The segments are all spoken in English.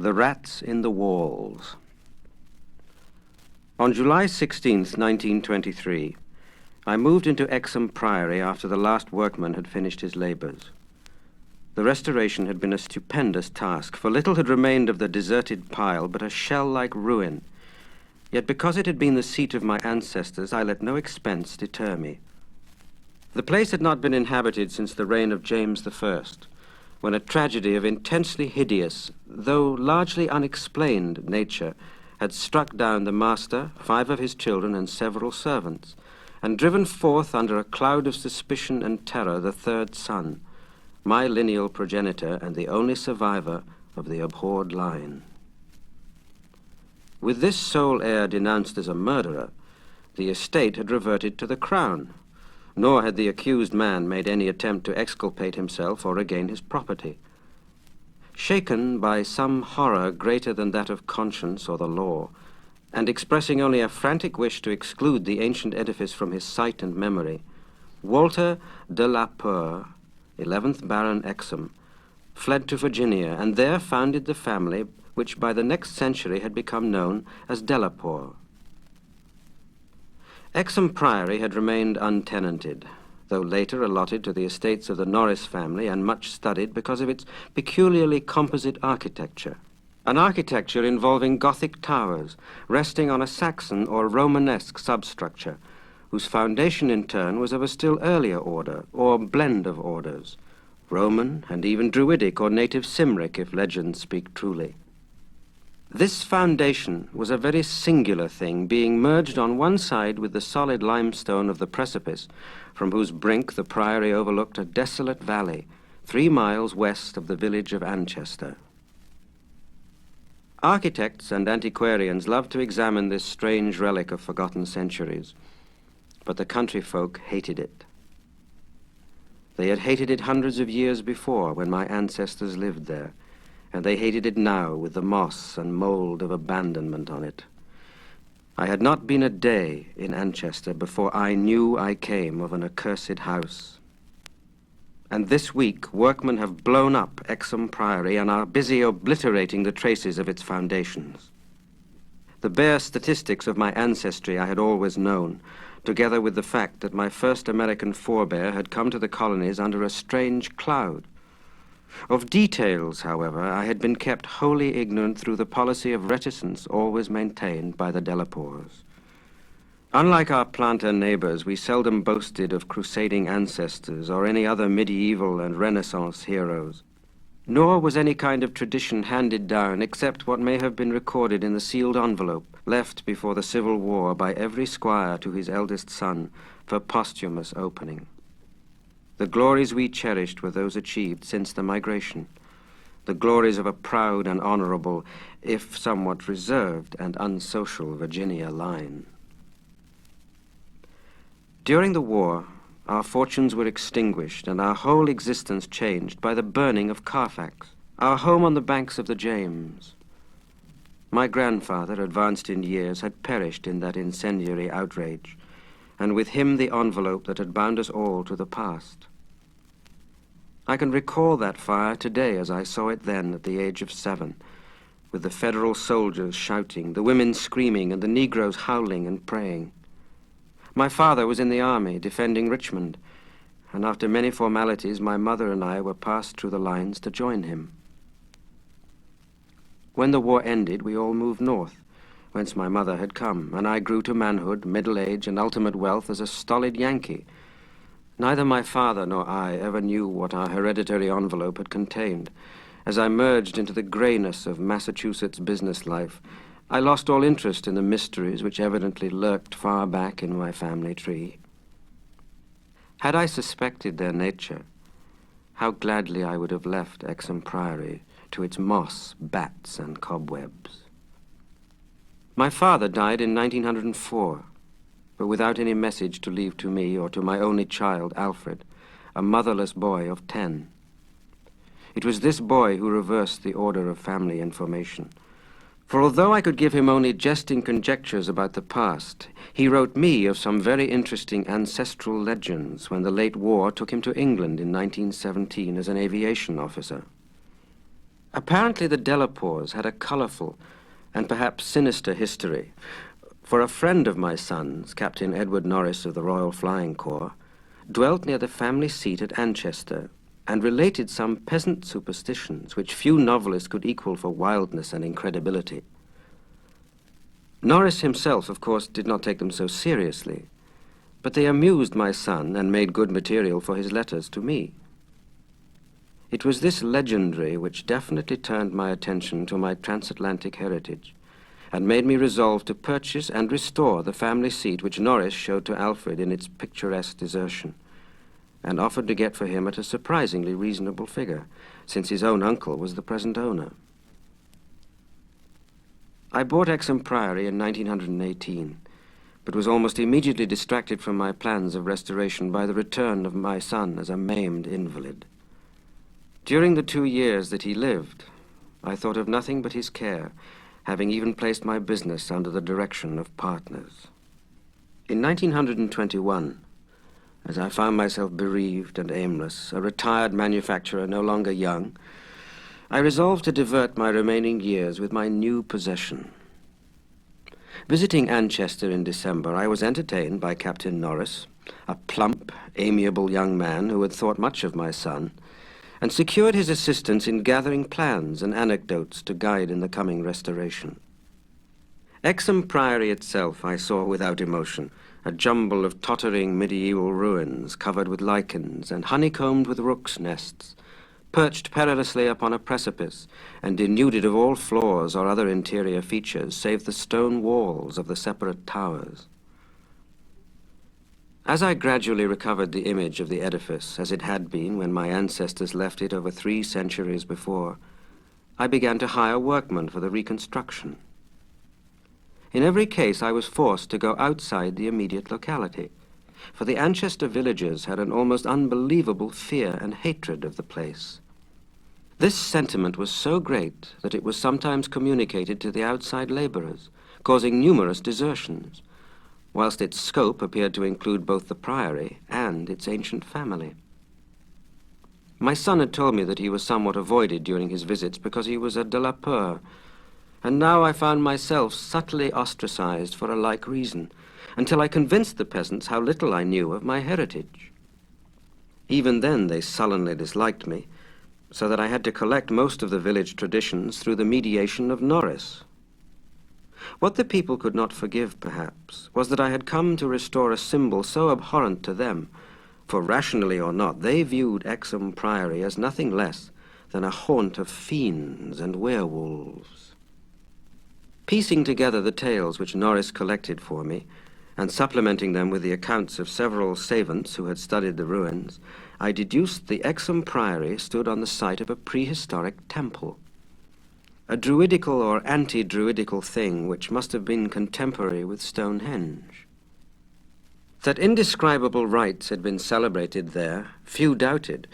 The Rats in the Walls. On July 16th, 1923, I moved into Exham Priory after the last workman had finished his labors. The restoration had been a stupendous task, for little had remained of the deserted pile but a shell-like ruin. Yet because it had been the seat of my ancestors, I let no expense deter me. The place had not been inhabited since the reign of James I, when a tragedy of intensely hideous, though largely unexplained nature had struck down the master, 5 of his children, and several servants, and driven forth under a cloud of suspicion and terror the 3rd son, my lineal progenitor and the only survivor of the abhorred line. With this sole heir denounced as a murderer, the estate had reverted to the crown, nor had the accused man made any attempt to exculpate himself or regain his property. Shaken by some horror greater than that of conscience or the law, and expressing only a frantic wish to exclude the ancient edifice from his sight and memory, Walter de la Peur, 11th Baron Exham, fled to Virginia and there founded the family which by the next century had become known as Delaporte. Exham Priory had remained untenanted, though later allotted to the estates of the Norris family and much studied because of its peculiarly composite architecture. An architecture involving Gothic towers resting on a Saxon or Romanesque substructure, whose foundation in turn was of a still earlier order, or blend of orders, Roman and even Druidic or native Cymric if legends speak truly. This foundation was a very singular thing, being merged on one side with the solid limestone of the precipice, from whose brink the priory overlooked a desolate valley, 3 miles west of the village of Anchester. Architects and antiquarians loved to examine this strange relic of forgotten centuries, but the country folk hated it. They had hated it hundreds of years before when my ancestors lived there, and they hated it now with the moss and mold of abandonment on it. I had not been a day in Anchester before I knew I came of an accursed house. And this week, workmen have blown up Exham Priory and are busy obliterating the traces of its foundations. The bare statistics of my ancestry I had always known, together with the fact that my first American forebear had come to the colonies under a strange cloud. Of details, however, I had been kept wholly ignorant through the policy of reticence always maintained by the Delaportes. Unlike our planter neighbors, we seldom boasted of crusading ancestors or any other medieval and Renaissance heroes. Nor was any kind of tradition handed down except what may have been recorded in the sealed envelope left before the Civil War by every squire to his eldest son for posthumous opening. The glories we cherished were those achieved since the migration, the glories of a proud and honorable, if somewhat reserved and unsocial Virginia line. During the war, our fortunes were extinguished and our whole existence changed by the burning of Carfax, our home on the banks of the James. My grandfather, advanced in years, had perished in that incendiary outrage, and with him the envelope that had bound us all to the past. I can recall that fire today as I saw it then at the age of 7, with the Federal soldiers shouting, the women screaming, and the Negroes howling and praying. My father was in the army, defending Richmond, and after many formalities, my mother and I were passed through the lines to join him. When the war ended, we all moved north, whence my mother had come, and I grew to manhood, middle age, and ultimate wealth as a stolid Yankee. Neither my father nor I ever knew what our hereditary envelope had contained. As I merged into the grayness of Massachusetts business life, I lost all interest in the mysteries which evidently lurked far back in my family tree. Had I suspected their nature, how gladly I would have left Exham Priory to its moss, bats, and cobwebs. My father died in 1904, but without any message to leave to me or to my only child, Alfred, a motherless boy of 10. It was this boy who reversed the order of family information. For although I could give him only jesting conjectures about the past, he wrote me of some very interesting ancestral legends when the late war took him to England in 1917 as an aviation officer. Apparently the Delapours had a colourful and perhaps sinister history, for a friend of my son's, Captain Edward Norris of the Royal Flying Corps, dwelt near the family seat at Anchester and related some peasant superstitions which few novelists could equal for wildness and incredibility. Norris himself, of course, did not take them so seriously, but they amused my son and made good material for his letters to me. It was this legendary which definitely turned my attention to my transatlantic heritage and made me resolve to purchase and restore the family seat which Norris showed to Alfred in its picturesque desertion, and offered to get for him at a surprisingly reasonable figure, since his own uncle was the present owner. I bought Exham Priory in 1918, but was almost immediately distracted from my plans of restoration by the return of my son as a maimed invalid. During the 2 years that he lived, I thought of nothing but his care, having even placed my business under the direction of partners. In 1921, as I found myself bereaved and aimless, a retired manufacturer no longer young, I resolved to divert my remaining years with my new possession. Visiting Anchester in December, I was entertained by Captain Norris, a plump, amiable young man who had thought much of my son, and secured his assistance in gathering plans and anecdotes to guide in the coming restoration. Exham Priory itself I saw without emotion, a jumble of tottering medieval ruins covered with lichens and honeycombed with rooks' nests, perched perilously upon a precipice and denuded of all floors or other interior features save the stone walls of the separate towers. As I gradually recovered the image of the edifice as it had been when my ancestors left it over 3 centuries before, I began to hire workmen for the reconstruction. In every case, I was forced to go outside the immediate locality, for the Anchester villagers had an almost unbelievable fear and hatred of the place. This sentiment was so great that it was sometimes communicated to the outside laborers, causing numerous desertions, whilst its scope appeared to include both the priory and its ancient family. My son had told me that he was somewhat avoided during his visits because he was a Delapour, and now I found myself subtly ostracized for a like reason, until I convinced the peasants how little I knew of my heritage. Even then they sullenly disliked me, so that I had to collect most of the village traditions through the mediation of Norris. What the people could not forgive, perhaps, was that I had come to restore a symbol so abhorrent to them, for rationally or not, they viewed Exham Priory as nothing less than a haunt of fiends and werewolves. Piecing together the tales which Norris collected for me, and supplementing them with the accounts of several savants who had studied the ruins, I deduced the Exham Priory stood on the site of a prehistoric temple, a druidical or anti-druidical thing which must have been contemporary with Stonehenge. That indescribable rites had been celebrated there, few doubted,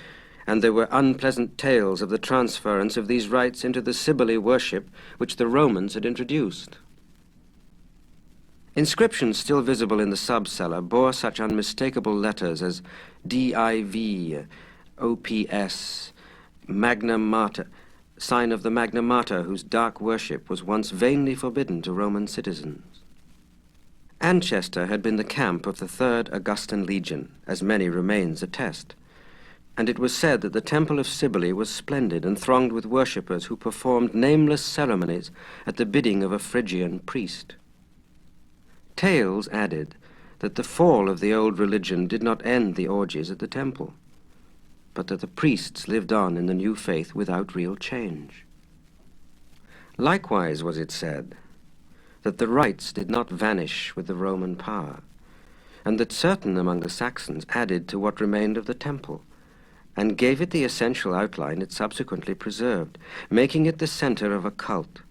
and there were unpleasant tales of the transference of these rites into the Sibylle worship which the Romans had introduced. Inscriptions still visible in the sub-cellar bore such unmistakable letters as DIV, OPS, Magna Mater, sign of the Magna Mater whose dark worship was once vainly forbidden to Roman citizens. Anchester had been the camp of the 3rd Augustan Legion, as many remains attest, and it was said that the temple of Sibylle was splendid and thronged with worshippers who performed nameless ceremonies at the bidding of a Phrygian priest. Tales added that the fall of the old religion did not end the orgies at the temple, but that the priests lived on in the new faith without real change. Likewise was it said that the rites did not vanish with the Roman power, and that certain among the Saxons added to what remained of the temple, and gave it the essential outline it subsequently preserved, making it the center of a cult,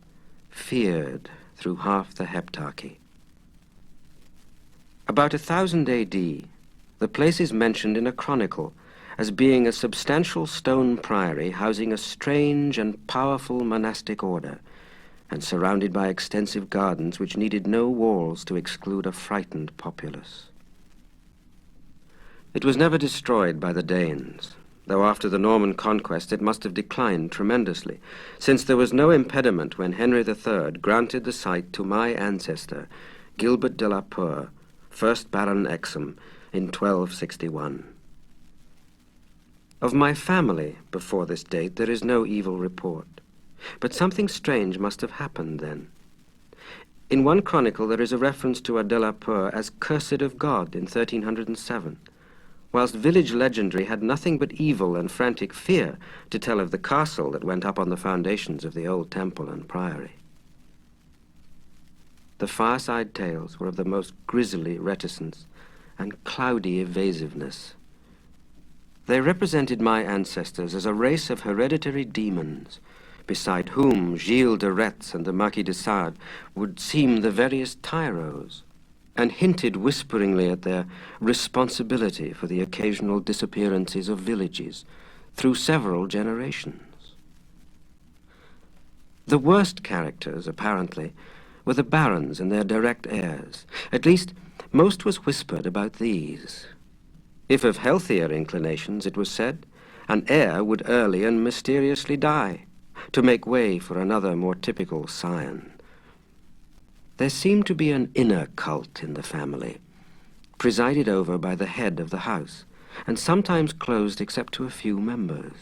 feared through half the heptarchy. About 1000 AD, the place is mentioned in a chronicle as being a substantial stone priory housing a strange and powerful monastic order, and surrounded by extensive gardens which needed no walls to exclude a frightened populace. It was never destroyed by the Danes, though after the Norman conquest it must have declined tremendously, since there was no impediment when Henry III granted the site to my ancestor, Gilbert de la Poer, 1st Baron Exham, in 1261. Of my family before this date there is no evil report, but something strange must have happened then. In one chronicle there is a reference to a de la Poer as cursed of God in 1307, whilst village legendary had nothing but evil and frantic fear to tell of the castle that went up on the foundations of the old temple and priory. The fireside tales were of the most grisly reticence and cloudy evasiveness. They represented my ancestors as a race of hereditary demons, beside whom Gilles de Retz and the Marquis de Sade would seem the veriest tyros, and hinted whisperingly at their responsibility for the occasional disappearances of villages through several generations. The worst characters, apparently, were the barons and their direct heirs. At least, most was whispered about these. If of healthier inclinations, it was said, an heir would early and mysteriously die, to make way for another more typical scion. There seemed to be an inner cult in the family, presided over by the head of the house, and sometimes closed except to a few members.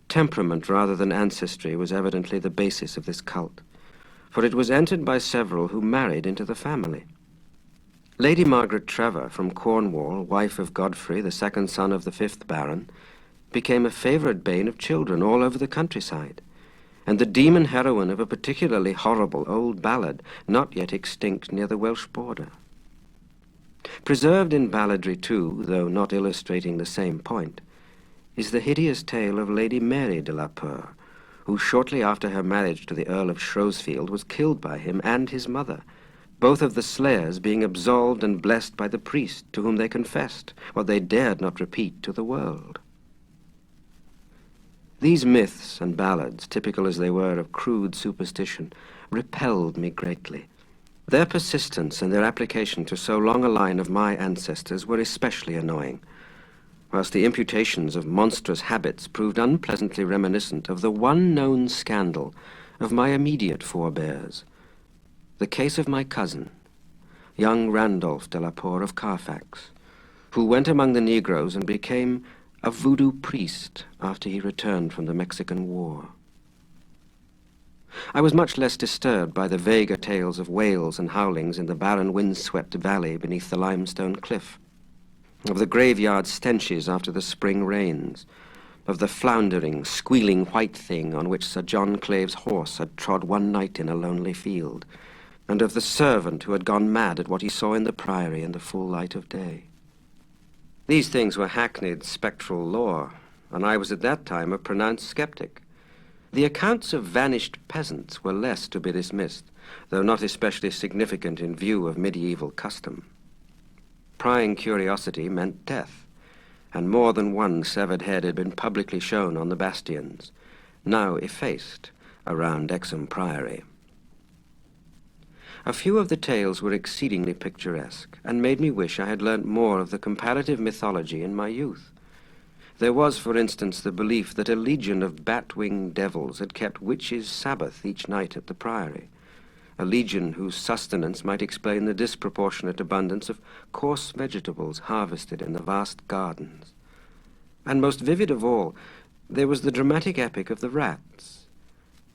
Temperament rather than ancestry was evidently the basis of this cult, for it was entered by several who married into the family. Lady Margaret Trevor from Cornwall, wife of Godfrey, the second son of the 5th Baron, became a favourite bane of children all over the countryside, and the demon heroine of a particularly horrible old ballad not yet extinct near the Welsh border. Preserved in balladry too, though not illustrating the same point, is the hideous tale of Lady Mary de la Poer, who shortly after her marriage to the Earl of Shrewsfield was killed by him and his mother, both of the slayers being absolved and blessed by the priest to whom they confessed what they dared not repeat to the world. These myths and ballads, typical as they were of crude superstition, repelled me greatly. Their persistence and their application to so long a line of my ancestors were especially annoying, whilst the imputations of monstrous habits proved unpleasantly reminiscent of the one known scandal of my immediate forebears, the case of my cousin, young Randolph de la Poer of Carfax, who went among the Negroes and became a voodoo priest after he returned from the Mexican War. I was much less disturbed by the vaguer tales of wails and howlings in the barren wind-swept valley beneath the limestone cliff, of the graveyard stenches after the spring rains, of the floundering, squealing white thing on which Sir John Clave's horse had trod one night in a lonely field, and of the servant who had gone mad at what he saw in the priory in the full light of day. These things were hackneyed spectral lore, and I was at that time a pronounced skeptic. The accounts of vanished peasants were less to be dismissed, though not especially significant in view of medieval custom. Prying curiosity meant death, and more than one severed head had been publicly shown on the bastions, now effaced around Exham Priory. A few of the tales were exceedingly picturesque, and made me wish I had learnt more of the comparative mythology in my youth. There was, for instance, the belief that a legion of bat-winged devils had kept witches' Sabbath each night at the priory, a legion whose sustenance might explain the disproportionate abundance of coarse vegetables harvested in the vast gardens. And most vivid of all, there was the dramatic epic of the rats,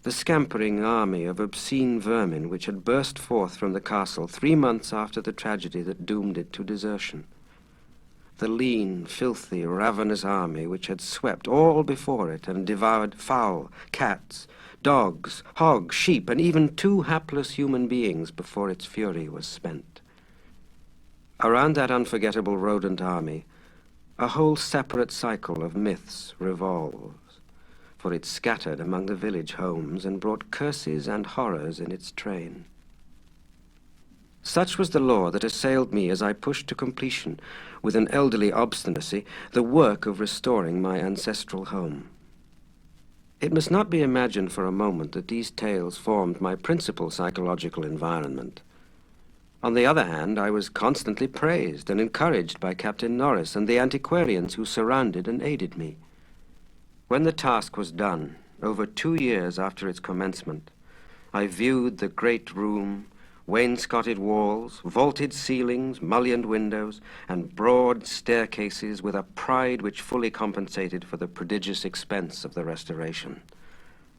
the scampering army of obscene vermin which had burst forth from the castle 3 months after the tragedy that doomed it to desertion. The lean, filthy, ravenous army which had swept all before it and devoured fowl, cats, dogs, hogs, sheep, and even 2 hapless human beings before its fury was spent. Around that unforgettable rodent army, a whole separate cycle of myths revolves, for it scattered among the village homes and brought curses and horrors in its train. Such was the lore that assailed me as I pushed to completion, with an elderly obstinacy, the work of restoring my ancestral home. It must not be imagined for a moment that these tales formed my principal psychological environment. On the other hand, I was constantly praised and encouraged by Captain Norris and the antiquarians who surrounded and aided me. When the task was done, over 2 years after its commencement, I viewed the great room, wainscoted walls, vaulted ceilings, mullioned windows, and broad staircases with a pride which fully compensated for the prodigious expense of the restoration.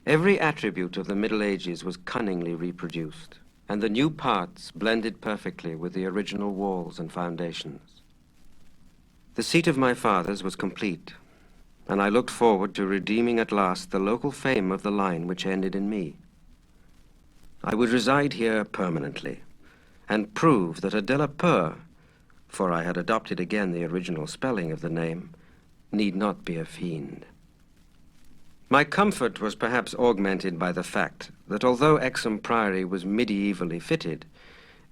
Every attribute of the Middle Ages was cunningly reproduced, and the new parts blended perfectly with the original walls and foundations. The seat of my fathers was complete, and I looked forward to redeeming at last the local fame of the line which ended in me. I would reside here permanently and prove that a de la Peur, for I had adopted again the original spelling of the name, need not be a fiend. My comfort was perhaps augmented by the fact that although Exham Priory was medievally fitted,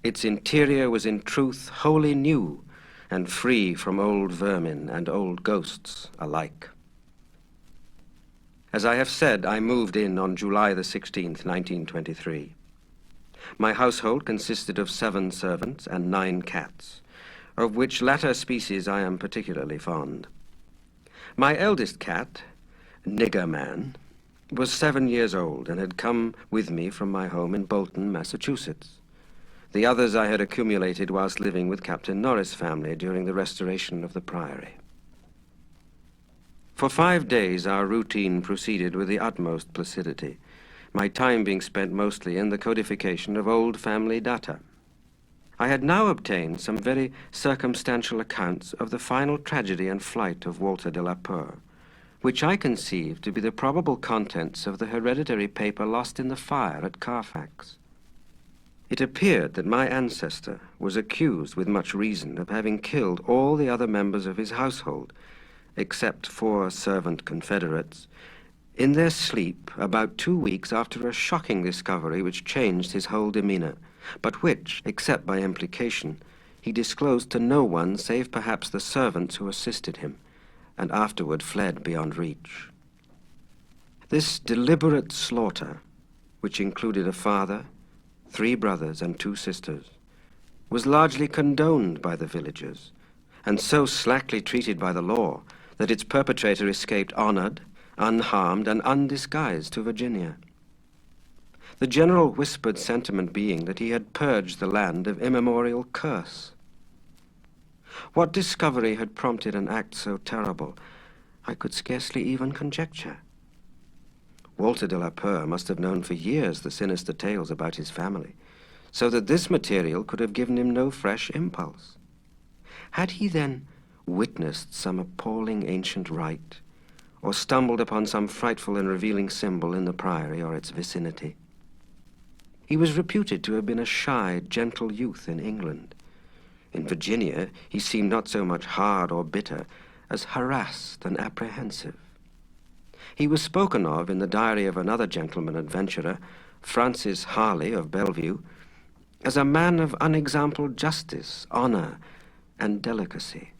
its interior was in truth wholly new and free from old vermin and old ghosts alike. As I have said, I moved in on July the 16th, 1923. My household consisted of 7 servants and 9 cats, of which latter species I am particularly fond. My eldest cat, Nigger Man, was 7 years old and had come with me from my home in Bolton, Massachusetts. The others I had accumulated whilst living with Captain Norris' family during the restoration of the priory. For 5 days our routine proceeded with the utmost placidity, my time being spent mostly in the codification of old family data. I had now obtained some very circumstantial accounts of the final tragedy and flight of Walter de la Peur, which I conceived to be the probable contents of the hereditary paper lost in the fire at Carfax. It appeared that my ancestor was accused with much reason of having killed all the other members of his household, except 4 servant confederates, in their sleep about 2 weeks after a shocking discovery which changed his whole demeanor, but which, except by implication, he disclosed to no one save perhaps the servants who assisted him, and afterward fled beyond reach. This deliberate slaughter, which included a father, 3 brothers, and 2 sisters, was largely condoned by the villagers, and so slackly treated by the law that its perpetrator escaped honored, unharmed, and undisguised to Virginia. The general whispered sentiment being that he had purged the land of immemorial curse. What discovery had prompted an act so terrible, I could scarcely even conjecture. Walter de la Peur must have known for years the sinister tales about his family, so that this material could have given him no fresh impulse. Had he then witnessed some appalling ancient rite, or stumbled upon some frightful and revealing symbol in the priory or its vicinity? He was reputed to have been a shy, gentle youth in England. In Virginia, he seemed not so much hard or bitter as harassed and apprehensive. He was spoken of in the diary of another gentleman adventurer, Francis Harley of Bellevue, as a man of unexampled justice, honor, and delicacy.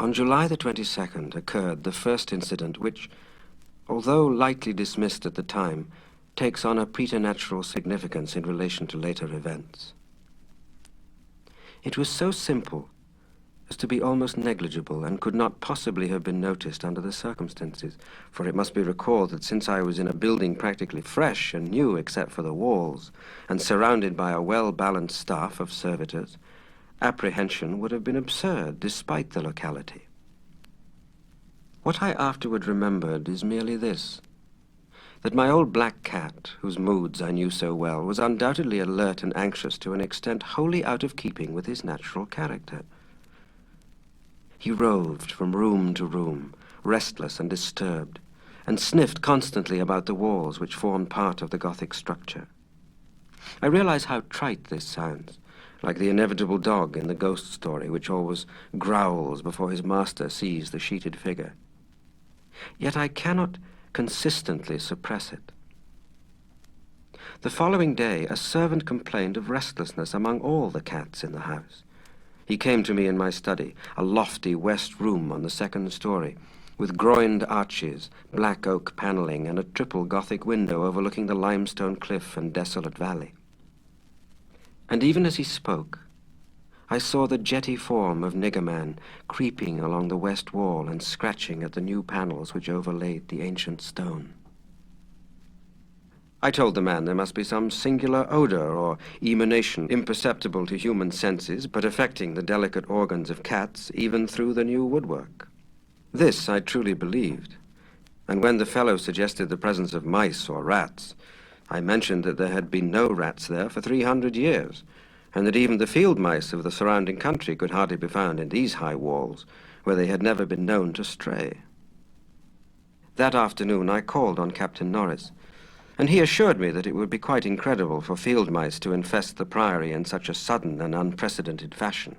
On July the 22nd occurred the first incident which, although lightly dismissed at the time, takes on a preternatural significance in relation to later events. It was so simple as to be almost negligible and could not possibly have been noticed under the circumstances, for it must be recalled that since I was in a building practically fresh and new except for the walls, and surrounded by a well-balanced staff of servitors, apprehension would have been absurd despite the locality. What I afterward remembered is merely this: that my old black cat, whose moods I knew so well, was undoubtedly alert and anxious to an extent wholly out of keeping with his natural character. He roved from room to room, restless and disturbed, and sniffed constantly about the walls which formed part of the Gothic structure. I realize how trite this sounds, like the inevitable dog in the ghost story which always growls before his master sees the sheeted figure. Yet I cannot consistently suppress it. The following day, a servant complained of restlessness among all the cats in the house. He came to me in my study, a lofty west room on the 2nd story, with groined arches, black oak paneling, and a triple Gothic window overlooking the limestone cliff and desolate valley. And even as he spoke, I saw the jetty form of Niggerman creeping along the west wall and scratching at the new panels which overlaid the ancient stone. I told the man there must be some singular odor or emanation imperceptible to human senses, but affecting the delicate organs of cats even through the new woodwork. This I truly believed, and when the fellow suggested the presence of mice or rats, I mentioned that there had been no rats there for 300 years, and that even the field mice of the surrounding country could hardly be found in these high walls, where they had never been known to stray. That afternoon I called on Captain Norris, and he assured me that it would be quite incredible for field mice to infest the priory in such a sudden and unprecedented fashion.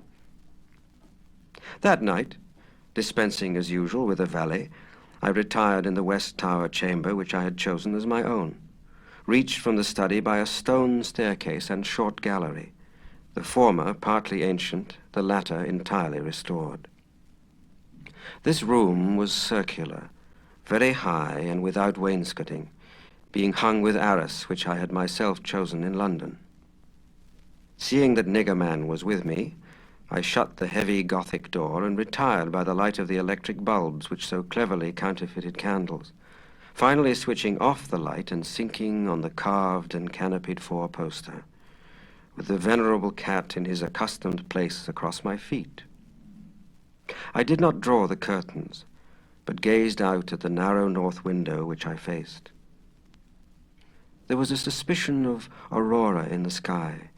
That night, dispensing as usual with a valet, I retired in the west tower chamber which I had chosen as my own, reached from the study by a stone staircase and short gallery, the former partly ancient, the latter entirely restored. This room was circular, very high and without wainscoting, being hung with arras which I had myself chosen in London. Seeing that Niggerman was with me, I shut the heavy Gothic door and retired by the light of the electric bulbs which so cleverly counterfeited candles, finally switching off the light and sinking on the carved and canopied four-poster, with the venerable cat in his accustomed place across my feet. I did not draw the curtains, but gazed out at the narrow north window which I faced. There was a suspicion of aurora in the sky,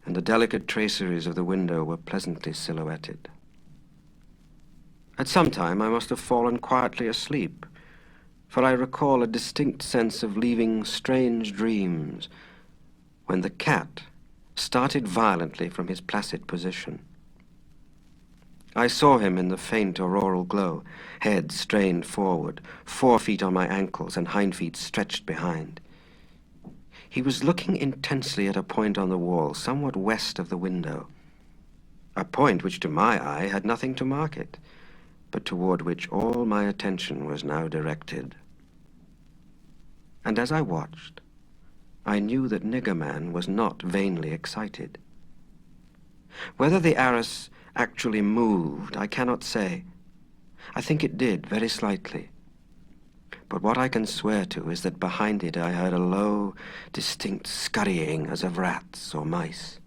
and the delicate traceries of the window were pleasantly silhouetted. At some time I must have fallen quietly asleep, for I recall a distinct sense of leaving strange dreams when the cat started violently from his placid position. I saw him in the faint auroral glow, head strained forward, 4 feet on my ankles and hind feet stretched behind. He was looking intensely at a point on the wall somewhat west of the window, a point which to my eye had nothing to mark it, but toward which all my attention was now directed. And as I watched, I knew that Niggerman was not vainly excited. Whether the arras actually moved, I cannot say. I think it did, very slightly. But what I can swear to is that behind it I heard a low, distinct scurrying as of rats or mice.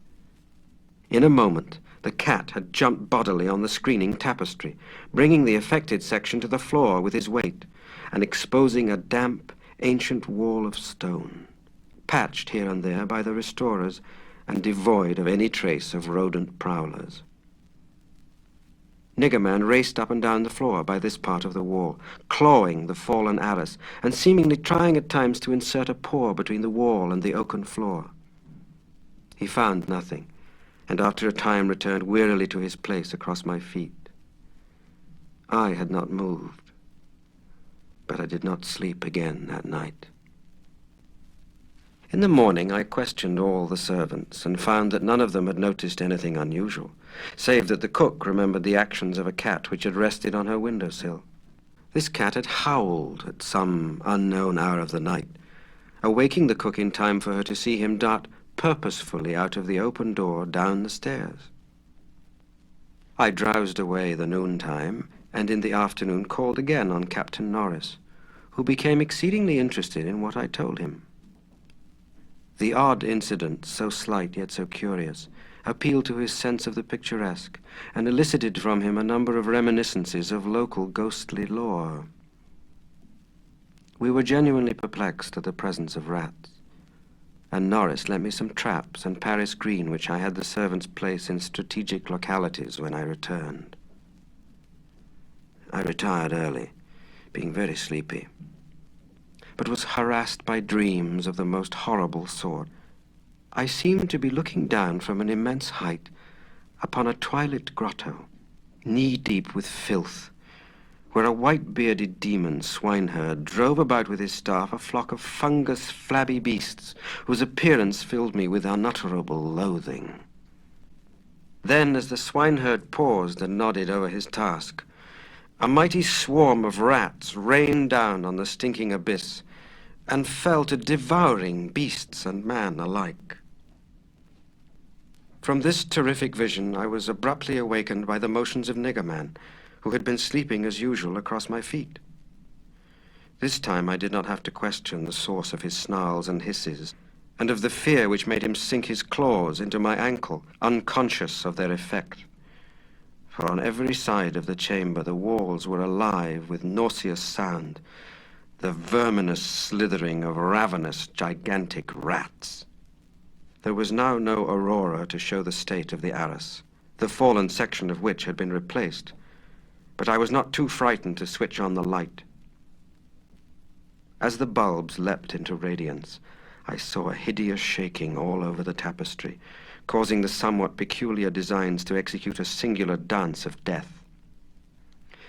In a moment, the cat had jumped bodily on the screening tapestry, bringing the affected section to the floor with his weight, and exposing a damp, ancient wall of stone, patched here and there by the restorers, and devoid of any trace of rodent prowlers. Niggerman raced up and down the floor by this part of the wall, clawing the fallen arras, and seemingly trying at times to insert a paw between the wall and the oaken floor. He found nothing, and after a time returned wearily to his place across my feet. I had not moved, but I did not sleep again that night. In the morning I questioned all the servants and found that none of them had noticed anything unusual, save that the cook remembered the actions of a cat which had rested on her windowsill. This cat had howled at some unknown hour of the night, awaking the cook in time for her to see him dart purposefully out of the open door down the stairs. I drowsed away the noontime, and in the afternoon called again on Captain Norris, who became exceedingly interested in what I told him. The odd incident, so slight yet so curious, appealed to his sense of the picturesque and elicited from him a number of reminiscences of local ghostly lore. We were genuinely perplexed at the presence of rats, and Norris lent me some traps and Paris green which I had the servants place in strategic localities when I returned. I retired early, being very sleepy, but was harassed by dreams of the most horrible sort. I seemed to be looking down from an immense height upon a twilit grotto, knee-deep with filth, where a white-bearded demon swineherd drove about with his staff a flock of fungus, flabby beasts, whose appearance filled me with unutterable loathing. Then, as the swineherd paused and nodded over his task, a mighty swarm of rats rained down on the stinking abyss and fell to devouring beasts and man alike. From this terrific vision, I was abruptly awakened by the motions of Niggerman, who had been sleeping as usual across my feet. This time I did not have to question the source of his snarls and hisses, and of the fear which made him sink his claws into my ankle, unconscious of their effect. For on every side of the chamber the walls were alive with nauseous sound, the verminous slithering of ravenous, gigantic rats. There was now no aurora to show the state of the arras, the fallen section of which had been replaced, but I was not too frightened to switch on the light. As the bulbs leapt into radiance, I saw a hideous shaking all over the tapestry, causing the somewhat peculiar designs to execute a singular dance of death.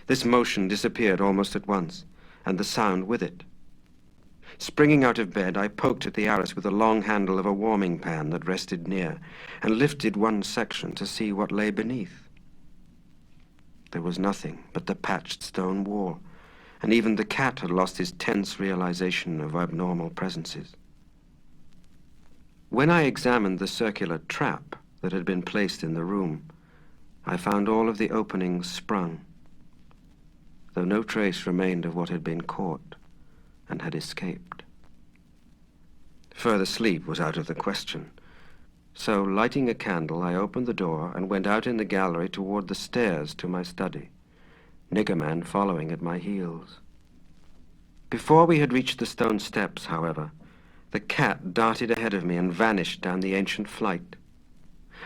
This motion disappeared almost at once, and the sound with it. Springing out of bed, I poked at the arras with the long handle of a warming pan that rested near, and lifted one section to see what lay beneath. There was nothing but the patched stone wall, and even the cat had lost his tense realization of abnormal presences. When I examined the circular trap that had been placed in the room, I found all of the openings sprung, though no trace remained of what had been caught and had escaped. Further sleep was out of the question, so lighting a candle, I opened the door and went out in the gallery toward the stairs to my study, Niggerman following at my heels. Before we had reached the stone steps, however, the cat darted ahead of me and vanished down the ancient flight.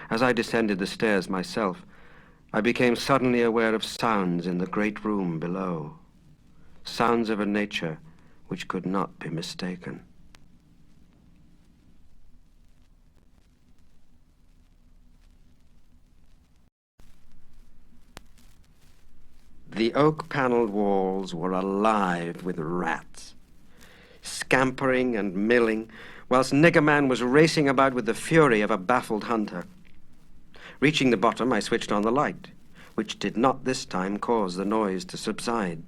As I descended the stairs myself, I became suddenly aware of sounds in the great room below, sounds of a nature which could not be mistaken. The oak-paneled walls were alive with rats, scampering and milling, whilst Niggerman was racing about with the fury of a baffled hunter. Reaching the bottom, I switched on the light, which did not this time cause the noise to subside.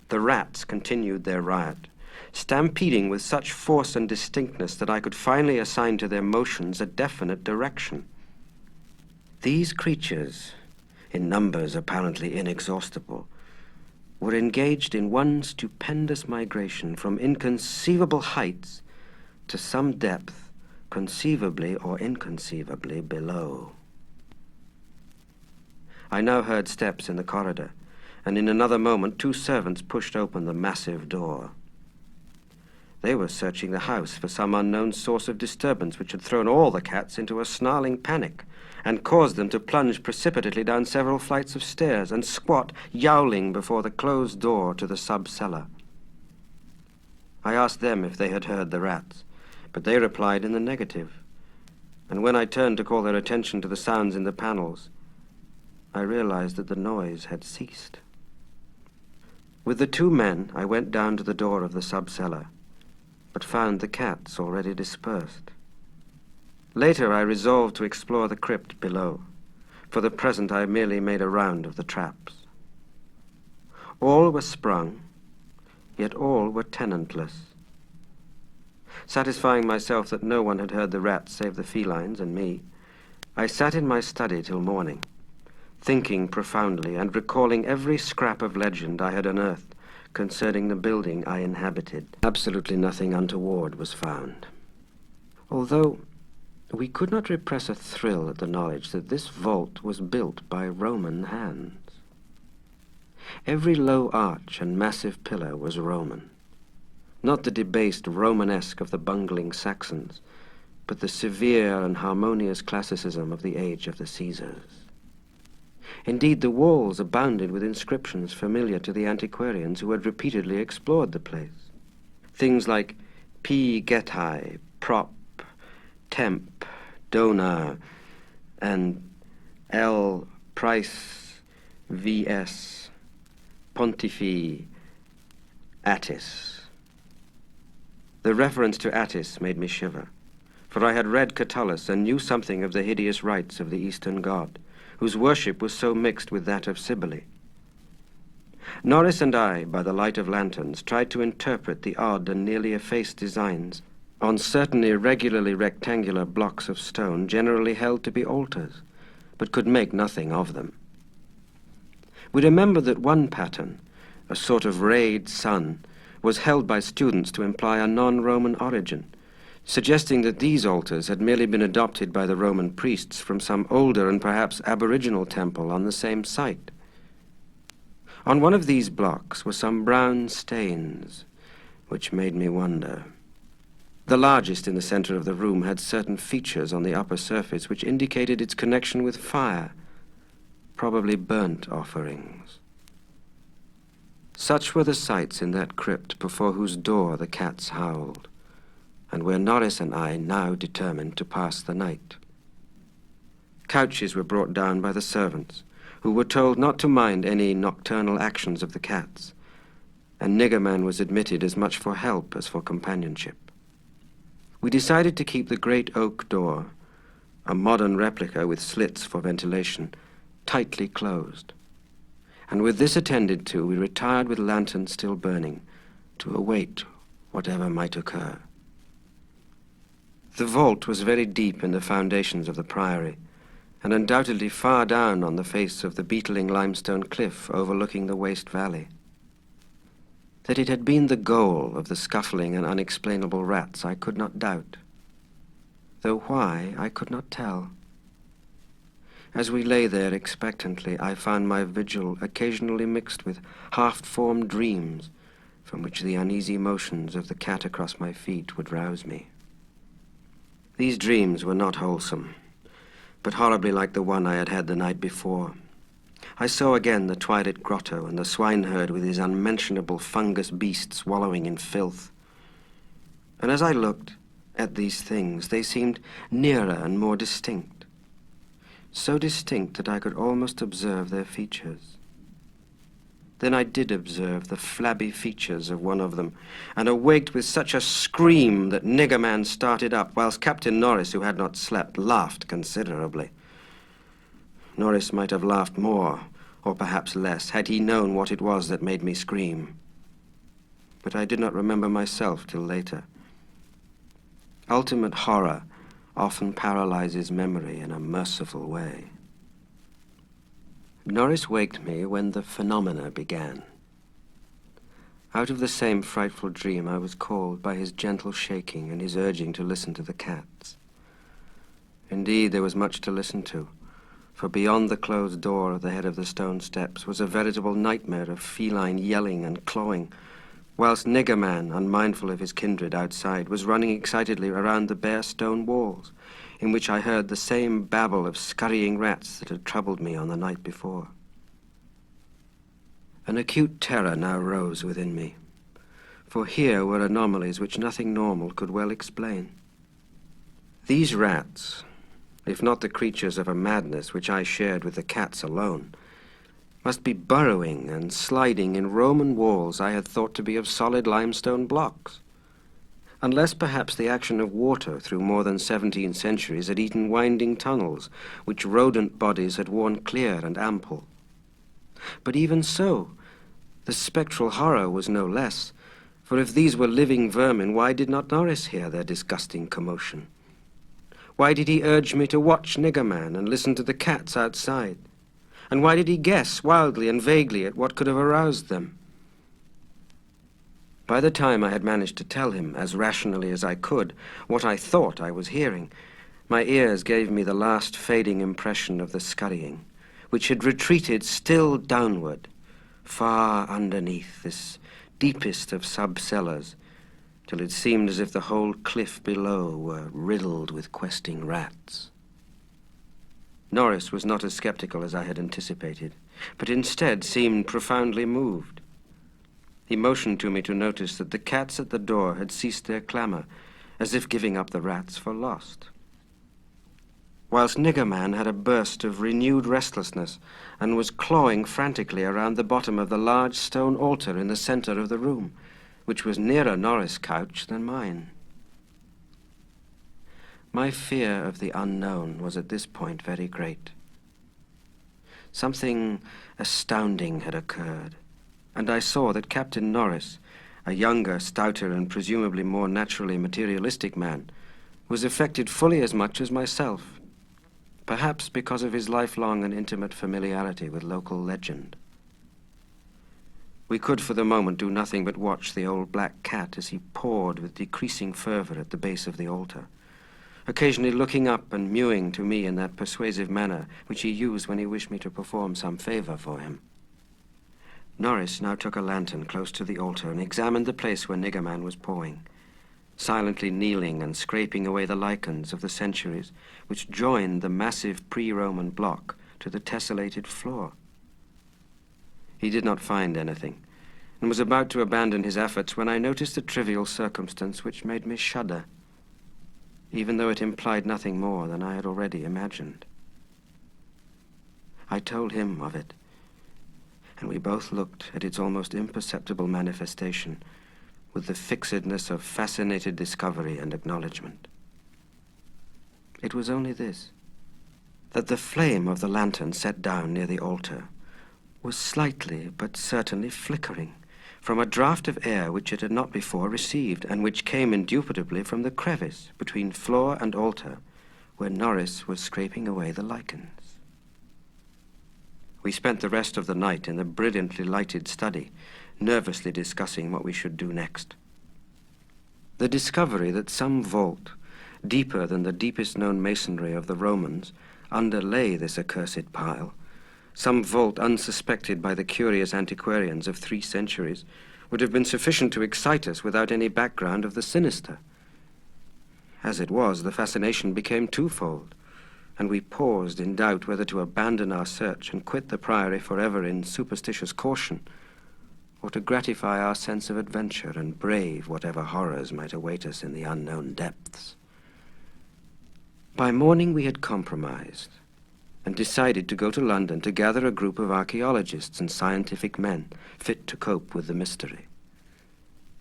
The rats continued their riot, stampeding with such force and distinctness that I could finally assign to their motions a definite direction. These creatures, in numbers apparently inexhaustible, were engaged in one stupendous migration from inconceivable heights to some depth, conceivably or inconceivably below. I now heard steps in the corridor, and in another moment 2 servants pushed open the massive door. They were searching the house for some unknown source of disturbance which had thrown all the cats into a snarling panic and caused them to plunge precipitately down several flights of stairs and squat, yowling, before the closed door to the sub-cellar. I asked them if they had heard the rats, but they replied in the negative, and when I turned to call their attention to the sounds in the panels, I realized that the noise had ceased. With the 2 men, I went down to the door of the sub-cellar, but found the cats already dispersed. Later, I resolved to explore the crypt below. For the present, I merely made a round of the traps. All were sprung, yet all were tenantless. Satisfying myself that no one had heard the rats save the felines and me, I sat in my study till morning, thinking profoundly and recalling every scrap of legend I had unearthed concerning the building I inhabited. Absolutely nothing untoward was found, although we could not repress a thrill at the knowledge that this vault was built by Roman hands. Every low arch and massive pillar was Roman, not the debased Romanesque of the bungling Saxons, but the severe and harmonious classicism of the age of the Caesars. Indeed, the walls abounded with inscriptions familiar to the antiquarians who had repeatedly explored the place. Things like P. Getai, Prop, Temp, Dona, and L. Price, V.S., Pontifi, Attis. The reference to Attis made me shiver, for I had read Catullus and knew something of the hideous rites of the Eastern god, whose worship was so mixed with that of Cybele. Norris and I, by the light of lanterns, tried to interpret the odd and nearly effaced designs on certain irregularly rectangular blocks of stone generally held to be altars, but could make nothing of them. We remember that one pattern, a sort of rayed sun, was held by students to imply a non-Roman origin, suggesting that these altars had merely been adopted by the Roman priests from some older and perhaps aboriginal temple on the same site. On one of these blocks were some brown stains, which made me wonder. The largest in the center of the room had certain features on the upper surface which indicated its connection with fire, probably burnt offerings. Such were the sights in that crypt before whose door the cats howled, and where Norris and I now determined to pass the night. Couches were brought down by the servants, who were told not to mind any nocturnal actions of the cats, and Niggerman was admitted as much for help as for companionship. We decided to keep the great oak door, a modern replica with slits for ventilation, tightly closed. And with this attended to, we retired with lanterns still burning to await whatever might occur. The vault was very deep in the foundations of the priory, and undoubtedly far down on the face of the beetling limestone cliff overlooking the waste valley. That it had been the goal of the scuffling and unexplainable rats I could not doubt, though why I could not tell. As we lay there expectantly, I found my vigil occasionally mixed with half-formed dreams from which the uneasy motions of the cat across my feet would rouse me. These dreams were not wholesome, but horribly like the one I had had the night before. I saw again the twilit grotto and the swineherd with his unmentionable fungus beasts wallowing in filth. And as I looked at these things, they seemed nearer and more distinct, so distinct that I could almost observe their features. Then I did observe the flabby features of one of them, and awaked with such a scream that Niggerman started up, whilst Captain Norris, who had not slept, laughed considerably. Norris might have laughed more, or perhaps less, had he known what it was that made me scream. But I did not remember myself till later. Ultimate horror often paralyzes memory in a merciful way. Norris waked me when the phenomena began. Out of the same frightful dream I was called by his gentle shaking and his urging to listen to the cats. Indeed, there was much to listen to, for beyond the closed door at the head of the stone steps was a veritable nightmare of feline yelling and clawing, whilst Niggerman, unmindful of his kindred outside, was running excitedly around the bare stone walls, in which I heard the same babble of scurrying rats that had troubled me on the night before. An acute terror now rose within me, for here were anomalies which nothing normal could well explain. These rats, if not the creatures of a madness which I shared with the cats alone, must be burrowing and sliding in Roman walls I had thought to be of solid limestone blocks, unless perhaps the action of water through more than 17 centuries had eaten winding tunnels which rodent bodies had worn clear and ample. But even so, the spectral horror was no less, for if these were living vermin, why did not Norris hear their disgusting commotion? Why did he urge me to watch Niggerman and listen to the cats outside? And why did he guess wildly and vaguely at what could have aroused them? By the time I had managed to tell him, as rationally as I could, what I thought I was hearing, my ears gave me the last fading impression of the scurrying, which had retreated still downward, far underneath this deepest of sub-cellars, till it seemed as if the whole cliff below were riddled with questing rats. Norris was not as skeptical as I had anticipated, but instead seemed profoundly moved. He motioned to me to notice that the cats at the door had ceased their clamor, as if giving up the rats for lost, whilst Niggerman had a burst of renewed restlessness and was clawing frantically around the bottom of the large stone altar in the center of the room, which was nearer Norris' couch than mine. My fear of the unknown was at this point very great. Something astounding had occurred, and I saw that Captain Norris, a younger, stouter, and presumably more naturally materialistic man, was affected fully as much as myself, perhaps because of his lifelong and intimate familiarity with local legend. We could for the moment do nothing but watch the old black cat as he pawed with decreasing fervor at the base of the altar, occasionally looking up and mewing to me in that persuasive manner which he used when he wished me to perform some favor for him. Norris now took a lantern close to the altar and examined the place where Niggerman was pawing, silently kneeling and scraping away the lichens of the centuries which joined the massive pre-Roman block to the tessellated floor. He did not find anything, and was about to abandon his efforts when I noticed a trivial circumstance which made me shudder, even though it implied nothing more than I had already imagined. I told him of it, and we both looked at its almost imperceptible manifestation with the fixedness of fascinated discovery and acknowledgement. It was only this, that the flame of the lantern set down near the altar was slightly but certainly flickering from a draught of air which it had not before received, and which came indubitably from the crevice between floor and altar where Norris was scraping away the lichens. We spent the rest of the night in the brilliantly lighted study, nervously discussing what we should do next. The discovery that some vault, deeper than the deepest known masonry of the Romans, underlay this accursed pile, some vault unsuspected by the curious antiquarians of 3 centuries, would have been sufficient to excite us without any background of the sinister. As it was, the fascination became twofold, and we paused in doubt whether to abandon our search and quit the priory forever in superstitious caution, or to gratify our sense of adventure and brave whatever horrors might await us in the unknown depths. By morning we had compromised, and decided to go to London to gather a group of archaeologists and scientific men fit to cope with the mystery.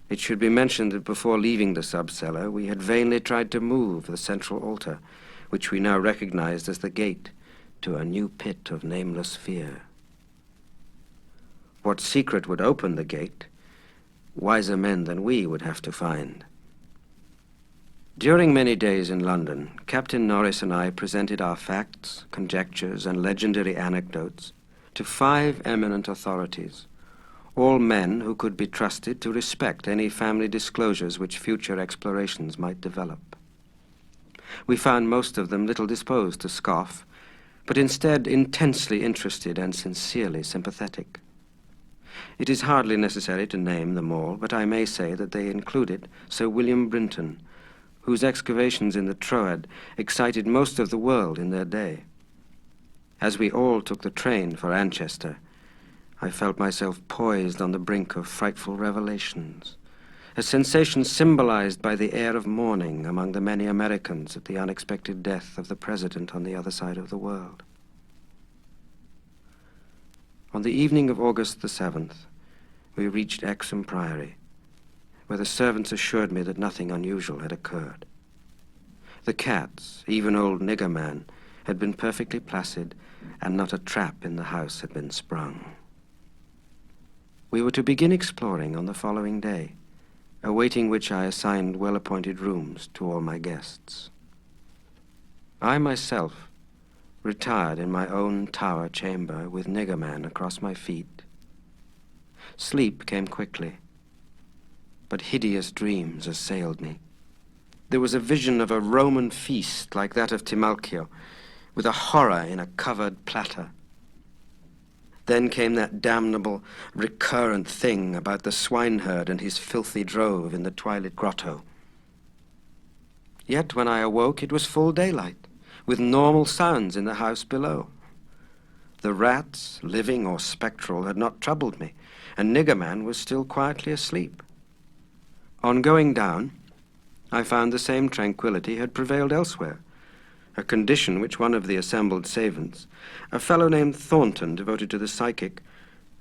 It should be mentioned that before leaving the sub-cellar, we had vainly tried to move the central altar, which we now recognized as the gate to a new pit of nameless fear. What secret would open the gate, wiser men than we would have to find. During many days in London, Captain Norris and I presented our facts, conjectures, and legendary anecdotes to 5 eminent authorities, all men who could be trusted to respect any family disclosures which future explorations might develop. We found most of them little disposed to scoff, but instead intensely interested and sincerely sympathetic. It is hardly necessary to name them all, but I may say that they included Sir William Brinton, whose excavations in the Troad excited most of the world in their day. As we all took the train for Manchester, I felt myself poised on the brink of frightful revelations, a sensation symbolized by the air of mourning among the many Americans at the unexpected death of the president on the other side of the world. On the evening of August the 7th, we reached Exham Priory, where the servants assured me that nothing unusual had occurred. The cats, even old Niggerman, had been perfectly placid, and not a trap in the house had been sprung. We were to begin exploring on the following day, awaiting which I assigned well-appointed rooms to all my guests. I myself retired in my own tower chamber with Niggerman across my feet. Sleep came quickly, but hideous dreams assailed me. There was a vision of a Roman feast like that of Trimalchio, with a horror in a covered platter. Then came that damnable, recurrent thing about the swineherd and his filthy drove in the twilit grotto. Yet when I awoke, it was full daylight, with normal sounds in the house below. The rats, living or spectral, had not troubled me, and Niggerman was still quietly asleep. On going down, I found the same tranquility had prevailed elsewhere, a condition which one of the assembled savants, a fellow named Thornton, devoted to the psychic,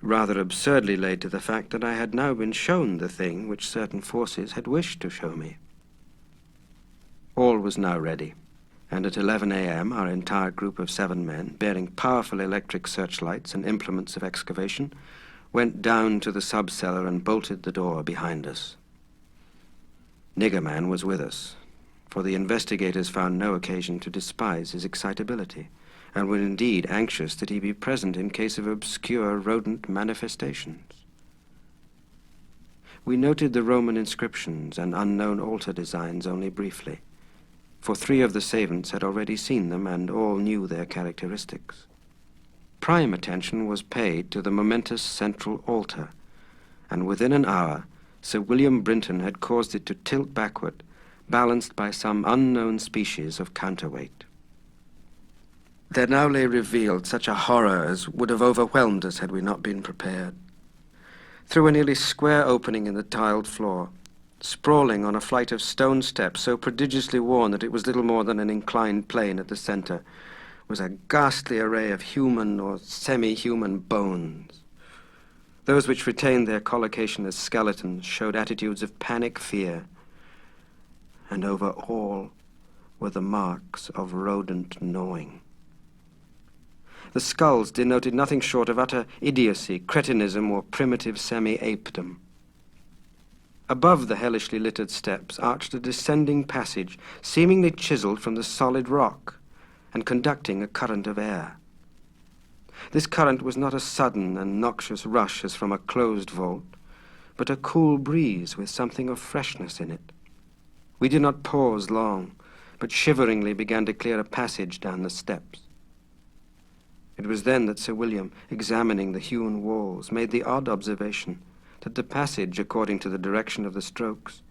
rather absurdly laid to the fact that I had now been shown the thing which certain forces had wished to show me. All was now ready, and at 11 a.m. our entire group of 7 men, bearing powerful electric searchlights and implements of excavation, went down to the sub-cellar and bolted the door behind us. Niggerman was with us, for the investigators found no occasion to despise his excitability, and were indeed anxious that he be present in case of obscure rodent manifestations. We noted the Roman inscriptions and unknown altar designs only briefly, for 3 of the savants had already seen them and all knew their characteristics. Prime attention was paid to the momentous central altar, and within an hour Sir William Brinton had caused it to tilt backward, balanced by some unknown species of counterweight. There now lay revealed such a horror as would have overwhelmed us had we not been prepared. Through a nearly square opening in the tiled floor, sprawling on a flight of stone steps so prodigiously worn that it was little more than an inclined plane at the center, was a ghastly array of human or semi-human bones. Those which retained their collocation as skeletons showed attitudes of panic fear, and over all were the marks of rodent gnawing. The skulls denoted nothing short of utter idiocy, cretinism, or primitive semi-apedom. Above the hellishly littered steps arched a descending passage, seemingly chiseled from the solid rock, and conducting a current of air. This current was not a sudden and noxious rush as from a closed vault, but a cool breeze with something of freshness in it. We did not pause long, but shiveringly began to clear a passage down the steps. It was then that Sir William, examining the hewn walls, made the odd observation that the passage, according to the direction of the strokes,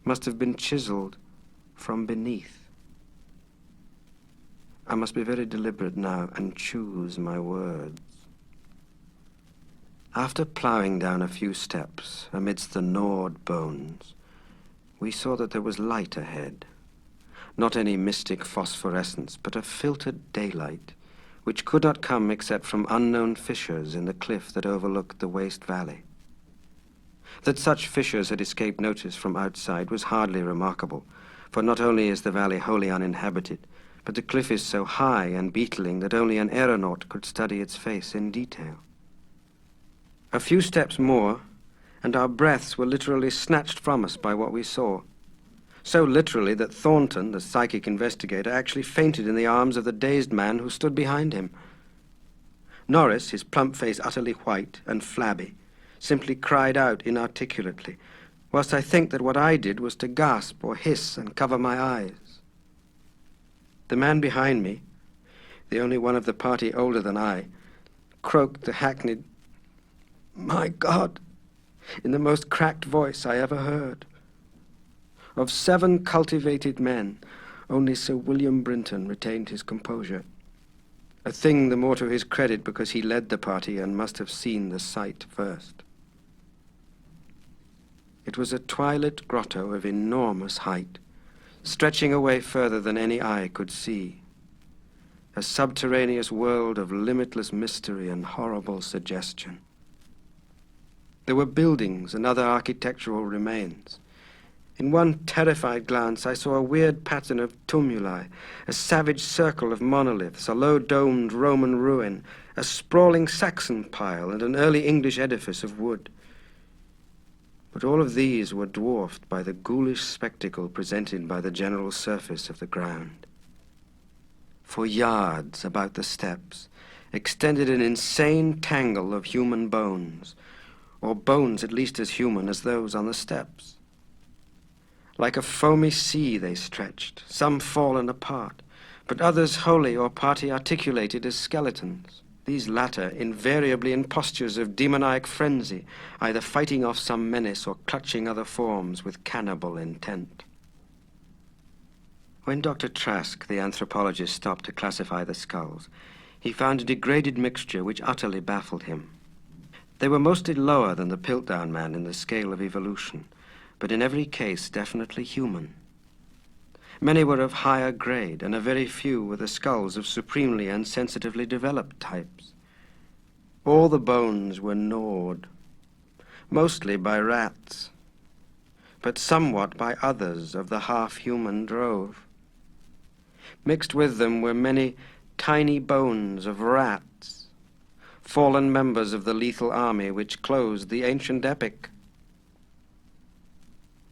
must have been chiseled from beneath. I must be very deliberate now and choose my words. After ploughing down a few steps amidst the gnawed bones, we saw that there was light ahead. Not any mystic phosphorescence, but a filtered daylight, which could not come except from unknown fissures in the cliff that overlooked the waste valley. That such fissures had escaped notice from outside was hardly remarkable, for not only is the valley wholly uninhabited, but the cliff is so high and beetling that only an aeronaut could study its face in detail. A few steps more, and our breaths were literally snatched from us by what we saw. So literally that Thornton, the psychic investigator, actually fainted in the arms of the dazed man who stood behind him. Norris, his plump face utterly white and flabby, simply cried out inarticulately, whilst I think that what I did was to gasp or hiss and cover my eyes. The man behind me, the only one of the party older than I, croaked the hackneyed, "My God," in the most cracked voice I ever heard. Of 7 cultivated men, only Sir William Brinton retained his composure, a thing the more to his credit because he led the party and must have seen the sight first. It was a twilit grotto of enormous height, stretching away further than any eye could see, a subterraneous world of limitless mystery and horrible suggestion. There were buildings and other architectural remains. In one terrified glance, I saw a weird pattern of tumuli, a savage circle of monoliths, a low-domed Roman ruin, a sprawling Saxon pile, and an early English edifice of wood. But all of these were dwarfed by the ghoulish spectacle presented by the general surface of the ground. For yards about the steps extended an insane tangle of human bones, or bones at least as human as those on the steps. Like a foamy sea they stretched, some fallen apart, but others wholly or partly articulated as skeletons. These latter invariably in postures of demoniac frenzy, either fighting off some menace or clutching other forms with cannibal intent. When Dr. Trask, the anthropologist, stopped to classify the skulls, he found a degraded mixture which utterly baffled him. They were mostly lower than the Piltdown man in the scale of evolution, but in every case definitely human. Many were of higher grade, and a very few were the skulls of supremely and sensitively developed types. All the bones were gnawed, mostly by rats, but somewhat by others of the half-human drove. Mixed with them were many tiny bones of rats, fallen members of the lethal army which closed the ancient epic.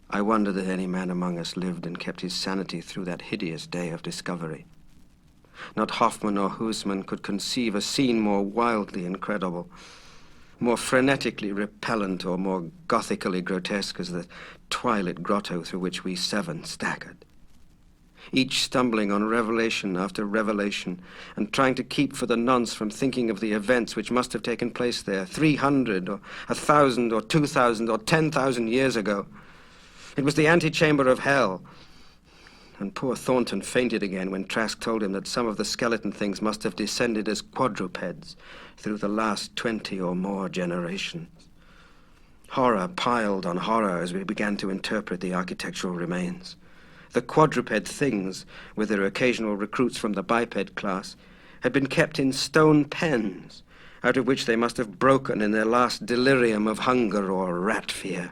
I wonder that any man among us lived and kept his sanity through that hideous day of discovery. Not Hoffman or Huysman could conceive a scene more wildly incredible, more frenetically repellent, or more gothically grotesque as the twilit grotto through which we seven staggered, each stumbling on revelation after revelation, and trying to keep for the nonce from thinking of the events which must have taken place there 300 or 1,000 or 2,000 or 10,000 years ago. It was the antechamber of hell. And poor Thornton fainted again when Trask told him that some of the skeleton things must have descended as quadrupeds through the last 20 or more generations. Horror piled on horror as we began to interpret the architectural remains. The quadruped things, with their occasional recruits from the biped class, had been kept in stone pens, out of which they must have broken in their last delirium of hunger or rat fear.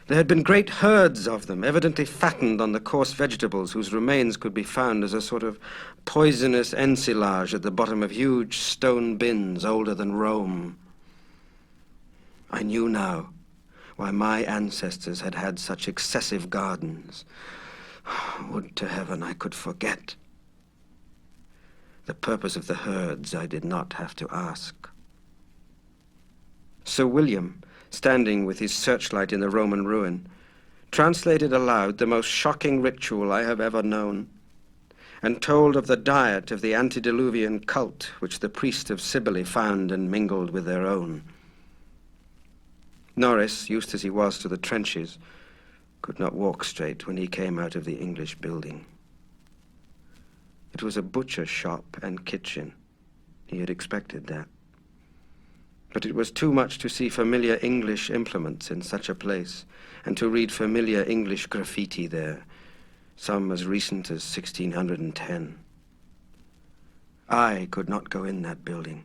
There had been great herds of them, evidently fattened on the coarse vegetables whose remains could be found as a sort of poisonous ensilage at the bottom of huge stone bins older than Rome. I knew now why my ancestors had had such excessive gardens. Would to heaven I could forget. The purpose of the herds I did not have to ask. Sir William, standing with his searchlight in the Roman ruin, translated aloud the most shocking ritual I have ever known, and told of the diet of the antediluvian cult which the priest of Cybele found and mingled with their own. Norris, used as he was to the trenches, could not walk straight when he came out of the English building. It was a butcher's shop and kitchen. He had expected that. But it was too much to see familiar English implements in such a place, and to read familiar English graffiti there, some as recent as 1610. I could not go in that building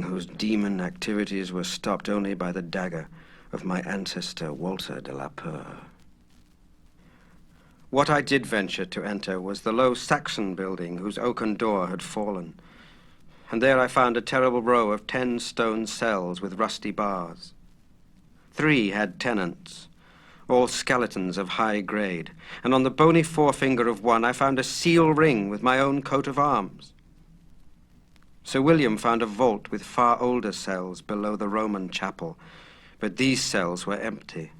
whose demon activities were stopped only by the dagger of my ancestor Walter de la Peur. What I did venture to enter was the low Saxon building whose oaken door had fallen, and there I found a terrible row of 10 stone cells with rusty bars. 3 had tenants, all skeletons of high grade, and on the bony forefinger of one I found a seal ring with my own coat of arms. Sir William found a vault with far older cells below the Roman chapel, but these cells were empty.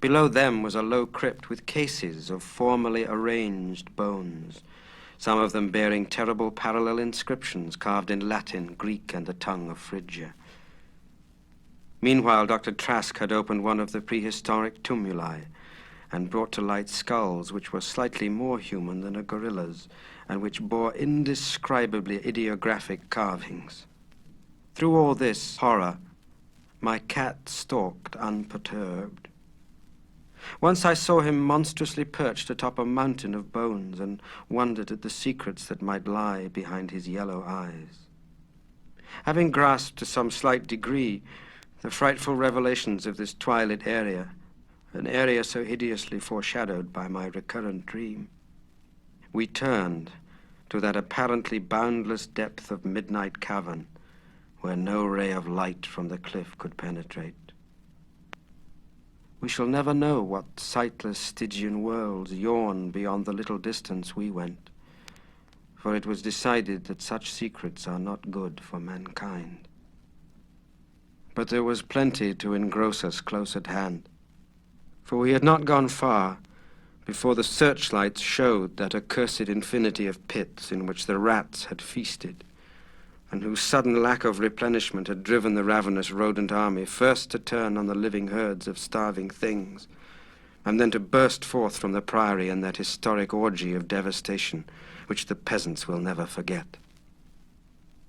Below them was a low crypt with cases of formally arranged bones, some of them bearing terrible parallel inscriptions carved in Latin, Greek, and the tongue of Phrygia. Meanwhile, Dr. Trask had opened one of the prehistoric tumuli and brought to light skulls which were slightly more human than a gorilla's and which bore indescribably ideographic carvings. Through all this horror, my cat stalked unperturbed. Once I saw him monstrously perched atop a mountain of bones and wondered at the secrets that might lie behind his yellow eyes. Having grasped to some slight degree the frightful revelations of this twilit area, an area so hideously foreshadowed by my recurrent dream, we turned to that apparently boundless depth of midnight cavern where no ray of light from the cliff could penetrate. We shall never know what sightless Stygian worlds yawn beyond the little distance we went, for it was decided that such secrets are not good for mankind. But there was plenty to engross us close at hand, for we had not gone far before the searchlights showed that accursed infinity of pits in which the rats had feasted, and whose sudden lack of replenishment had driven the ravenous rodent army first to turn on the living herds of starving things, and then to burst forth from the priory in that historic orgy of devastation which the peasants will never forget.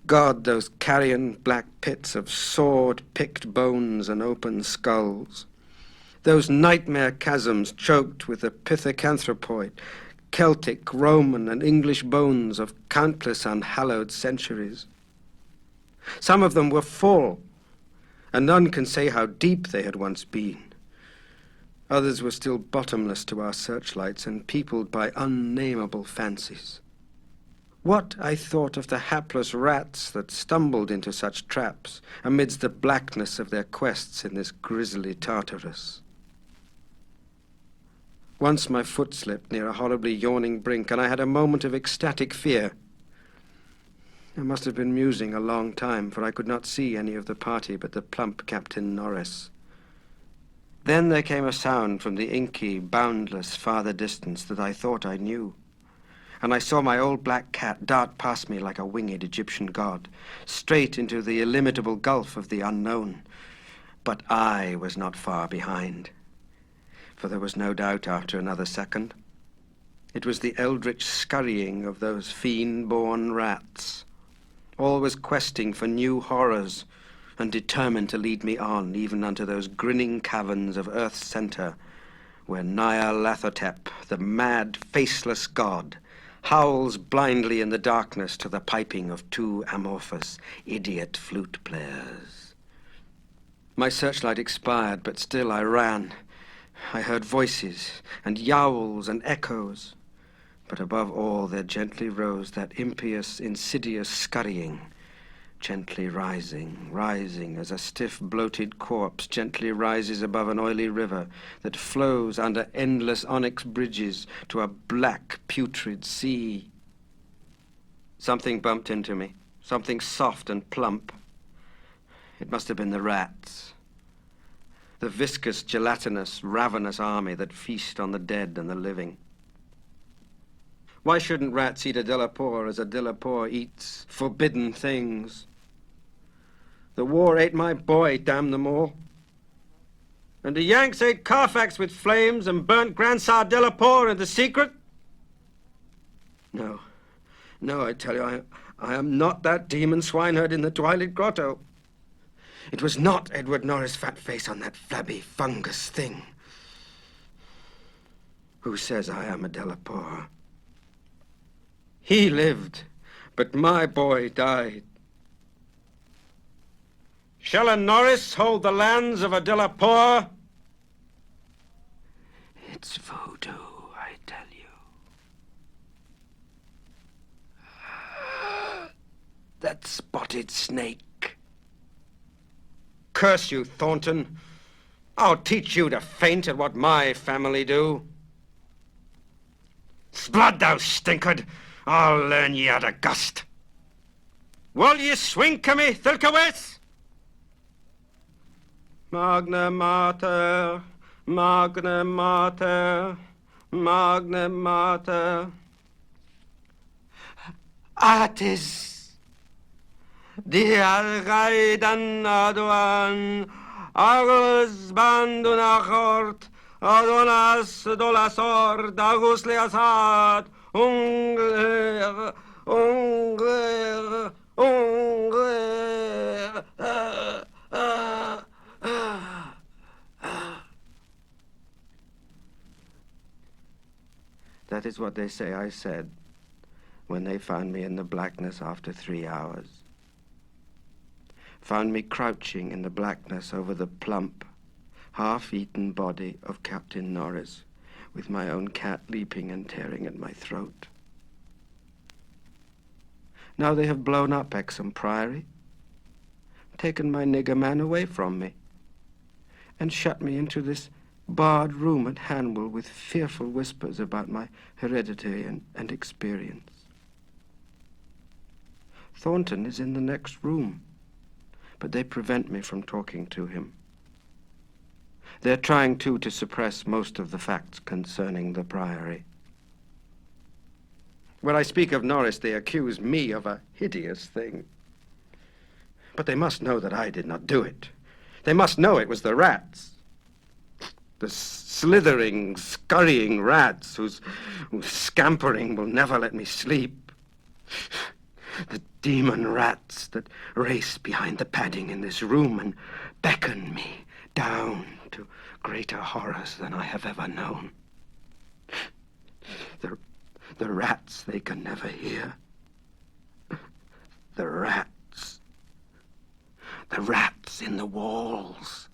God, those carrion black pits of sword-picked bones and open skulls, those nightmare chasms choked with the pithecanthropoid, Celtic, Roman, and English bones of countless unhallowed centuries. Some of them were full, and none can say how deep they had once been. Others were still bottomless to our searchlights and peopled by unnameable fancies. What, I thought, of the hapless rats that stumbled into such traps amidst the blackness of their quests in this grisly Tartarus? Once my foot slipped near a horribly yawning brink, and I had a moment of ecstatic fear. I must have been musing a long time, for I could not see any of the party but the plump Captain Norris. Then there came a sound from the inky, boundless farther distance that I thought I knew, and I saw my old black cat dart past me like a winged Egyptian god, straight into the illimitable gulf of the unknown. But I was not far behind, for there was no doubt after another second. It was the eldritch scurrying of those fiend-born rats, always questing for new horrors and determined to lead me on even unto those grinning caverns of Earth's center, where Nyarlathotep, the mad, faceless god, howls blindly in the darkness to the piping of two amorphous, idiot flute players. My searchlight expired, but still I ran. I heard voices and yowls and echoes, but above all there gently rose that impious, insidious scurrying, gently rising, rising as a stiff, bloated corpse gently rises above an oily river that flows under endless onyx bridges to a black, putrid sea. Something bumped into me, something soft and plump. It must have been the rats, the viscous, gelatinous, ravenous army that feast on the dead and the living. Why shouldn't rats eat a Delapour as a Delapour eats forbidden things? The war ate my boy, damn them all. And the Yanks ate Carfax with flames and burnt Grandsire Delapour in the secret? No, I tell you, I am not that demon swineherd in the Twilight Grotto. It was not Edward Norris' fat face on that flabby fungus thing. Who says I am a Delapour? He lived, but my boy died. Shall a Norris hold the lands of a Delapour? It's voodoo, I tell you. That spotted snake. Curse you, Thornton. I'll teach you to faint at what my family do. Sblood, thou stinkard! I'll learn ye how to gust. Will ye swing to me, Thilkewith? Magna Mater, Magna Mater, Magna Mater. Artis, diar gaidan aduan, agus bandunachort, adonas dolasor, dagus leasat, Ungler, Ungler, Ungler. That is what they say I said when they found me in the blackness after 3 hours. Found me crouching in the blackness over the plump, half-eaten body of Captain Norris, with my own cat leaping and tearing at my throat. Now they have blown up Exham Priory, taken my nigger man away from me, and shut me into this barred room at Hanwell with fearful whispers about my heredity and experience. Thornton is in the next room, but they prevent me from talking to him. They're trying, too, to suppress most of the facts concerning the Priory. When I speak of Norris, they accuse me of a hideous thing. But they must know that I did not do it. They must know it was the rats. The slithering, scurrying rats whose scampering will never let me sleep. The demon rats that race behind the padding in this room and beckon me down to greater horrors than I have ever known. The rats they can never hear. The rats in the walls.